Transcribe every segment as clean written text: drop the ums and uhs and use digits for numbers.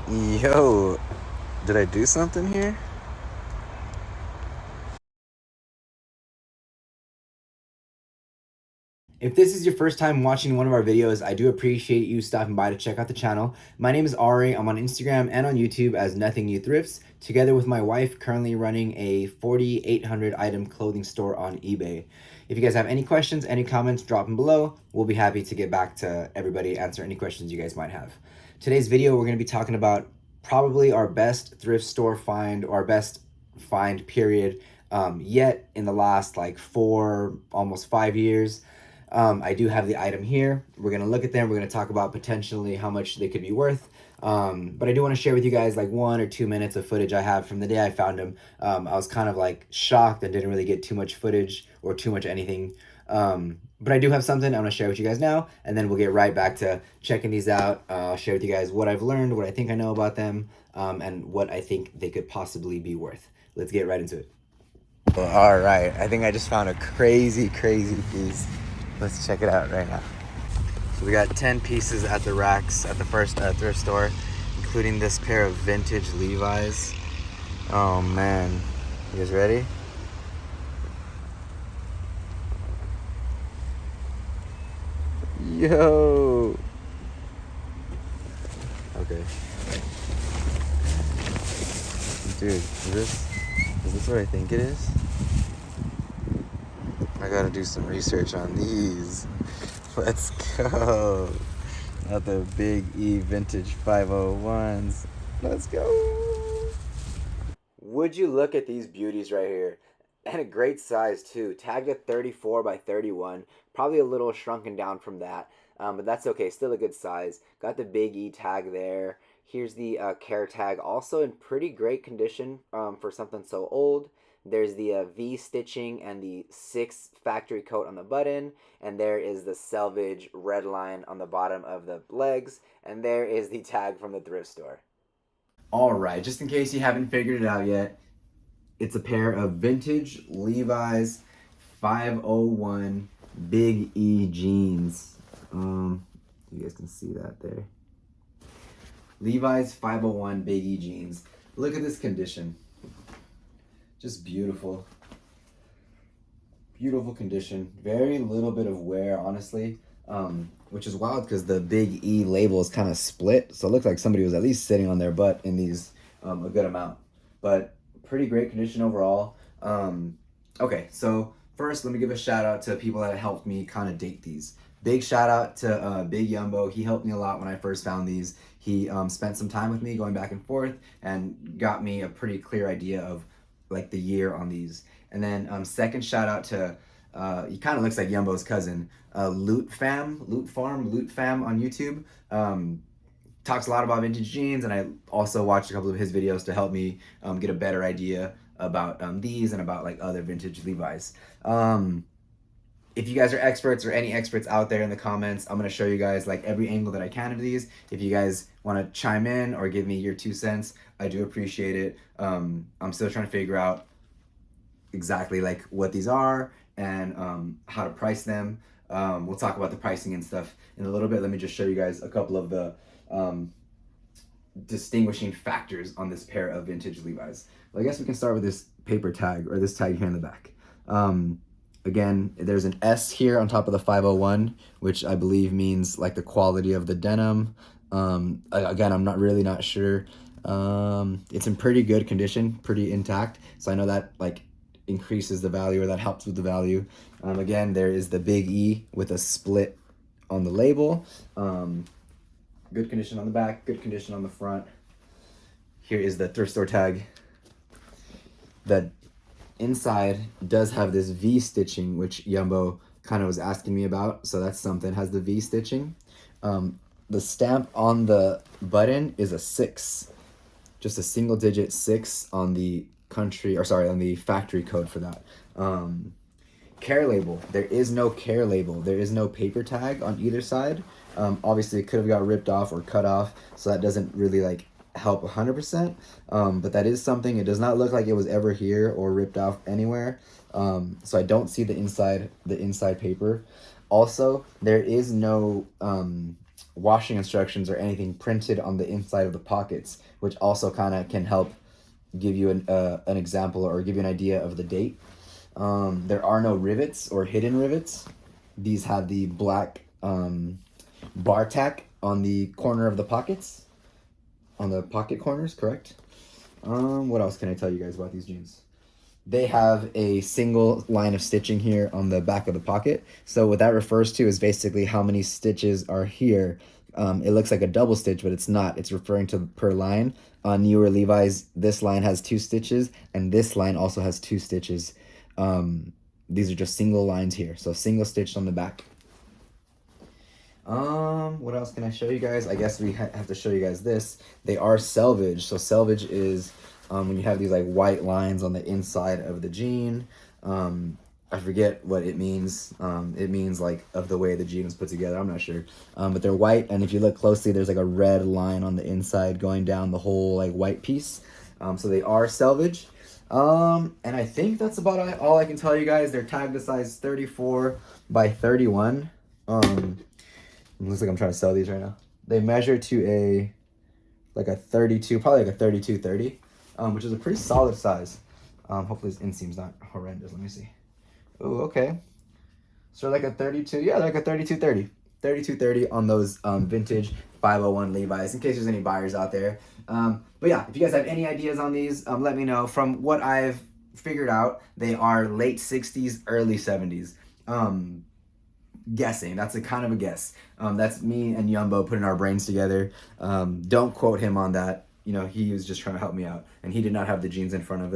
Yo, did I do something here? If this is your first time watching one of our videos, I do appreciate you stopping by to check out the channel. My name is Ari. I'm on Instagram and on YouTube as Nothing New Thrifts, together with my wife, currently running a 4,800 item clothing store on eBay. If you guys have any questions, any comments, drop them below. We'll be happy to get back to everybody, answer any questions you guys might have. Today's video, we're going to be talking about probably our best thrift store find, or our best find period yet in the last like 4, almost 5 years. I do have the item here. We're going to look at them. We're going to talk about potentially how much they could be worth. But I do want to share with you guys like 1 or 2 minutes of footage I have from the day I found them. I was kind of like shocked and didn't really get too much footage or too much anything. But I do have something I'm going to share with you guys now, and then we'll get right back to checking these out. I'll share with you guys what I've learned, what I think I know about them, and what I think they could possibly be worth. Let's get right into it. All right, I think I just found a crazy piece. Let's check it out right now. So we got 10 pieces at the racks at the first thrift store, including this pair of vintage Levi's. Oh man, you guys ready? Yo! Okay. Dude, is this what I think it is? I gotta do some research on these. Let's go. Not the Big E vintage 501s. Let's go. Would you look at these beauties right here? And a great size too. Tagged at 34 by 31. Probably a little shrunken down from that. But that's okay. Still a good size. Got the Big E tag there. Here's the care tag. Also in pretty great condition for something so old. There's the V stitching and the 6 factory coat on the button, and there is the selvage red line on the bottom of the legs, and there is the tag from the thrift store. All right, just in case you haven't figured it out yet, it's a pair of vintage Levi's 501 Big E jeans. You guys can see that there. Levi's 501 Big E jeans. Look at this condition. Just beautiful. Beautiful condition. Very little bit of wear, honestly. Which is wild because the Big E label is kind of split. So it looks like somebody was at least sitting on their butt in these a good amount. But pretty great condition overall. Okay, so first let me give a shout out to people that helped me kind of date these. Big shout out to Big Yumbo. He helped me a lot when I first found these. He spent some time with me going back and forth and got me a pretty clear idea of like the year on these. And then second shout out to he kind of looks like Yumbo's cousin, Loot Farm on YouTube. Talks a lot about vintage jeans, and I also watched a couple of his videos to help me get a better idea about these and about like other vintage Levi's. If you guys are experts or any experts out there in the comments, I'm going to show you guys like every angle that I can of these. If you guys want to chime in or give me your 2 cents, I do appreciate it. I'm still trying to figure out exactly like what these are and how to price them. We'll talk about the pricing and stuff in a little bit. Let me just show you guys a couple of the distinguishing factors on this pair of vintage Levi's. Well, I guess we can start with this paper tag, or this tag here in the back. Again, there's an S here on top of the 501, which I believe means like the quality of the denim. Again, I'm not sure. It's in pretty good condition, pretty intact. So I know that like increases the value, or that helps with the value. Again, there is the Big E with a split on the label. Good condition on the back, good condition on the front. Here is the thrift store tag. The inside does have this V stitching, which Yumbo kind of was asking me about. So that's something, has the V stitching. The stamp on the button is a 6. Just a single digit 6 on the on the factory code for that. Care label. There is no care label. There is no paper tag on either side. Obviously, it could have got ripped off or cut off, so that doesn't really like help 100%. But that is something. It does not look like it was ever here or ripped off anywhere. So I don't see the inside paper. Also, there is no washing instructions or anything printed on the inside of the pockets, which also kind of can help give you an example or give you an idea of the date. There are no rivets or hidden rivets. These have the black bar tack on the corner of the pockets, on the pocket corners, correct? What else can I tell you guys about these jeans? They have a single line of stitching here on the back of the pocket. So what that refers to is basically how many stitches are here. It looks like a double stitch, but it's not. It's referring to per line. On newer Levi's, this line has 2 stitches, and this line also has 2 stitches. These are just single lines here, so single stitched on the back. What else can I show you guys? I guess we have to show you guys this. They are selvage. So selvage is when you have these like white lines on the inside of the jean. I forget what it means. It means like of the way the jean is put together. I'm not sure. But they're white, and if you look closely, there's like a red line on the inside going down the whole like white piece. So they are selvage. And I think that's about all I can tell you guys. They're tagged to size 34 by 31. It looks like I'm trying to sell these right now. They measure to like a 32, probably like a 32-30, which is a pretty solid size. Hopefully this inseam's not horrendous. Let me see. Oh, okay. So like a 32, yeah, like a 32-30. 32-30 on those vintage 501 Levi's, in case there's any buyers out there. But yeah, if you guys have any ideas on these, let me know. From what I've figured out, they are late 60s, early 70s. Guessing. That's a kind of a guess. That's me and Yumbo putting our brains together. Don't quote him on that. You know, he was just trying to help me out, and he did not have the jeans in front of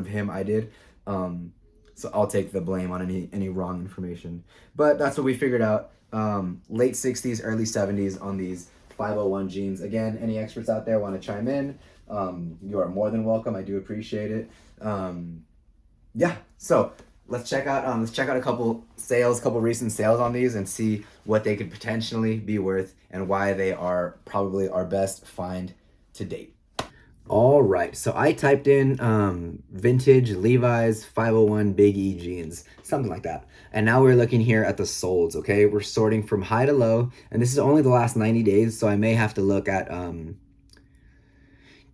him. I did. So I'll take the blame on any wrong information. But that's what we figured out. Late 60s, early 70s on these 501 jeans. Again, any experts out there want to chime in, you are more than welcome. I do appreciate it. Yeah, so let's check out a couple recent sales on these and see what they could potentially be worth and why they are probably our best find to date. All right, so I typed in vintage Levi's 501 Big E jeans, something like that. And now we're looking here at the solds, okay? We're sorting from high to low, and this is only the last 90 days, so I may have to look at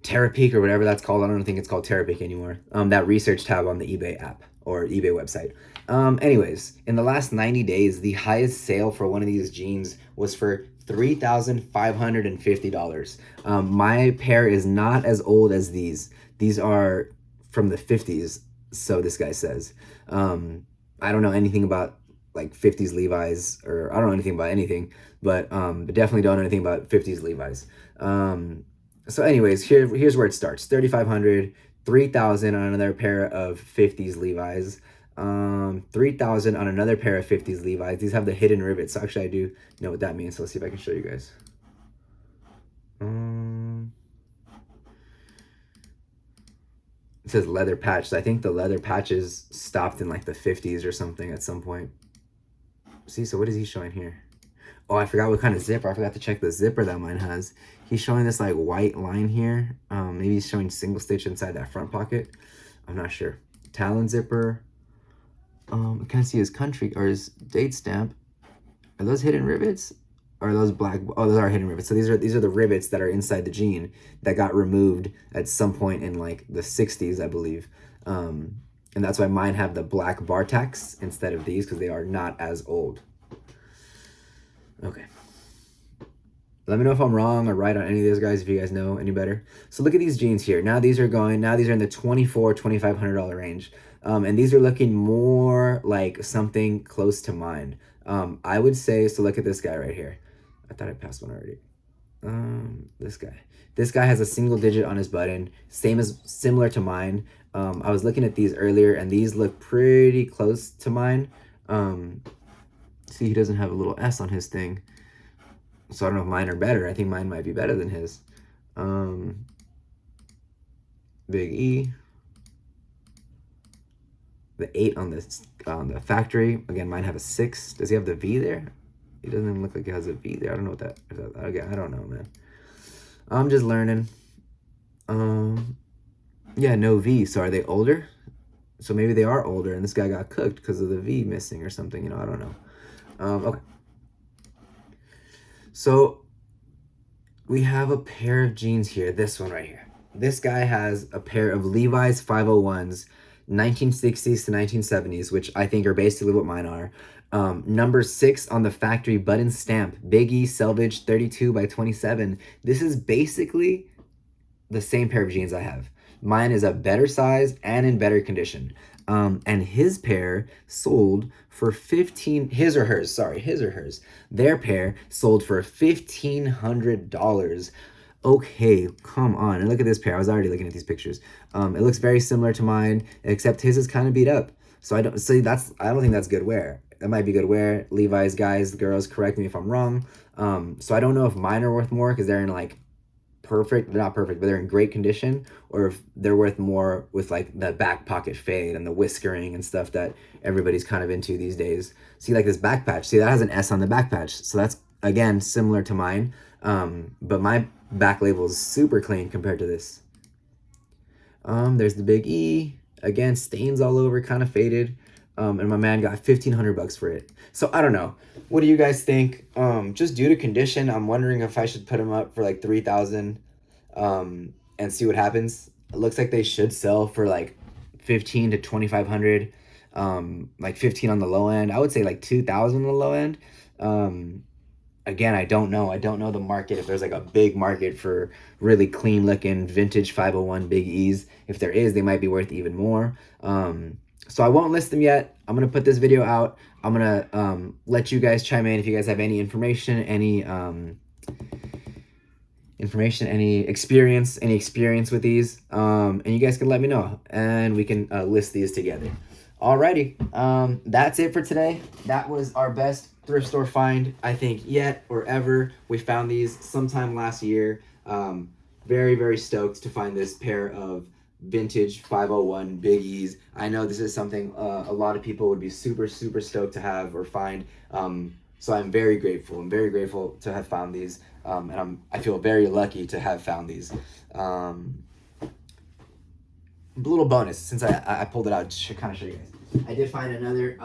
Terapeak or whatever that's called. I don't think it's called Terapeak anymore. That research tab on the eBay app or eBay website. Anyways, in the last 90 days, the highest sale for one of these jeans was for $3,550. My pair is not as old as these. These are from the 50s, so this guy says. I don't know anything about like 50s Levi's, or I don't know anything about anything, but definitely don't know anything about 50s Levi's. So anyways, here's where it starts. 3,500, 3,000 on another pair of 50s Levi's. 3,000 on another pair of 50s Levi's. These have the hidden rivets. So actually I do know what that means. So let's see if I can show you guys. It says leather patch. So I think the leather patches stopped in like the 50s or something at some point. See, so what is he showing here? Oh, I forgot what kind of zipper. I forgot to check the zipper that mine has. He's showing this like white line here. Maybe he's showing single stitch inside that front pocket. I'm not sure. Talon zipper. I can't see his country or his date stamp. Are those hidden rivets? Or are those black? Oh, those are hidden rivets. So these are the rivets that are inside the jean that got removed at some point in like the 60s, I believe. And that's why mine have the black bar tacks instead of these, because they are not as old. Okay. Let me know if I'm wrong or right on any of those guys, if you guys know any better. So look at these jeans here. Now these are in the $2,400-$2,500 range. And these are looking more like something close to mine. I would say, so look at this guy right here. I thought I passed one already. This guy has a single digit on his button, similar to mine. I was looking at these earlier, and these look pretty close to mine. See, he doesn't have a little S on his thing. So I don't know if mine are better. I think mine might be better than his. Big E. The 8 on the factory. Again, mine have a 6. Does he have the V there? He doesn't even look like he has a V there. I don't know what that. Again, I don't know, man. I'm just learning. Yeah, no V. So are they older? So maybe they are older, and this guy got cooked because of the V missing or something. You know, I don't know. Okay. So we have a pair of jeans here. This one right here. This guy has a pair of Levi's 501s, 1960s to 1970s, which I think are basically what mine are. Number 6 on the factory button stamp, Big E Selvage 32 by 27. This is basically the same pair of jeans I have. Mine is a better size and in better condition. And his pair sold for his or hers. Their pair sold for $1,500. Okay, come on. And look at this pair. I was already looking at these pictures. It looks very similar to mine, except his is kind of beat up. I don't think that's good wear. That might be good wear. Levi's guys, girls, correct me if I'm wrong. So I don't know if mine are worth more because they're in like perfect, they're not perfect, but they're in great condition, or if they're worth more with like the back pocket fade and the whiskering and stuff that everybody's kind of into these days. See, like this back patch, see that has an S on the back patch, so that's again similar to mine, but my back label is super clean compared to this. There's the Big E, again, stains all over, kind of faded. And my man got $1,500 for it. So I don't know. What do you guys think? Just due to condition, I'm wondering if I should put them up for like 3,000 and see what happens. It looks like they should sell for like 15 to 2,500, like 15 on the low end. I would say like 2,000 on the low end. Again, I don't know. I don't know the market, if there's like a big market for really clean looking vintage 501 Big E's. If there is, they might be worth even more. So I won't list them yet. I'm going to put this video out. I'm going to let you guys chime in if you guys have any information, any experience with these. And you guys can let me know, and we can list these together. Alrighty. That's it for today. That was our best thrift store find, I think, yet or ever. We found these sometime last year. Very, very stoked to find this pair of vintage 501 Big E's. I know this is something a lot of people would be super stoked to have or find, so I'm very grateful. I'm very grateful to have found these, and I feel very lucky to have found these. A little bonus, since I pulled it out to kind of show you guys, I did find another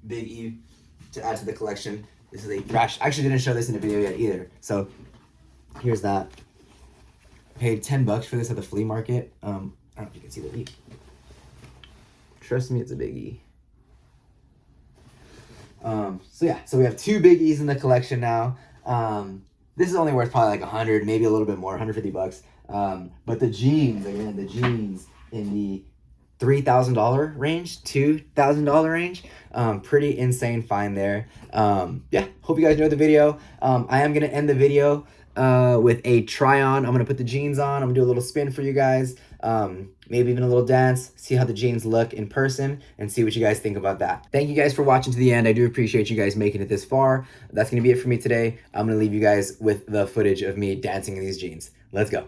Big E to add to the collection. This is a thrash. I actually didn't show this in the video yet either, so here's that. Paid $10 for this at the flea market. I don't know if you can see the E. Trust me, it's a Big E. So yeah, so we have 2 Big E's in the collection now. This is only worth probably like 100, maybe a little bit more, $150. But the jeans, again, the jeans in the $3,000 range, $2,000 range. Pretty insane find there. Yeah, hope you guys enjoyed the video. I am gonna end the video with a try on. I'm gonna put the jeans on. I'm gonna do a little spin for you guys. Maybe even a little dance, see how the jeans look in person, and see what you guys think about that. Thank you guys for watching to the end. I do appreciate you guys making it this far. That's gonna be it for me today. I'm gonna leave you guys with the footage of me dancing in these jeans. Let's go.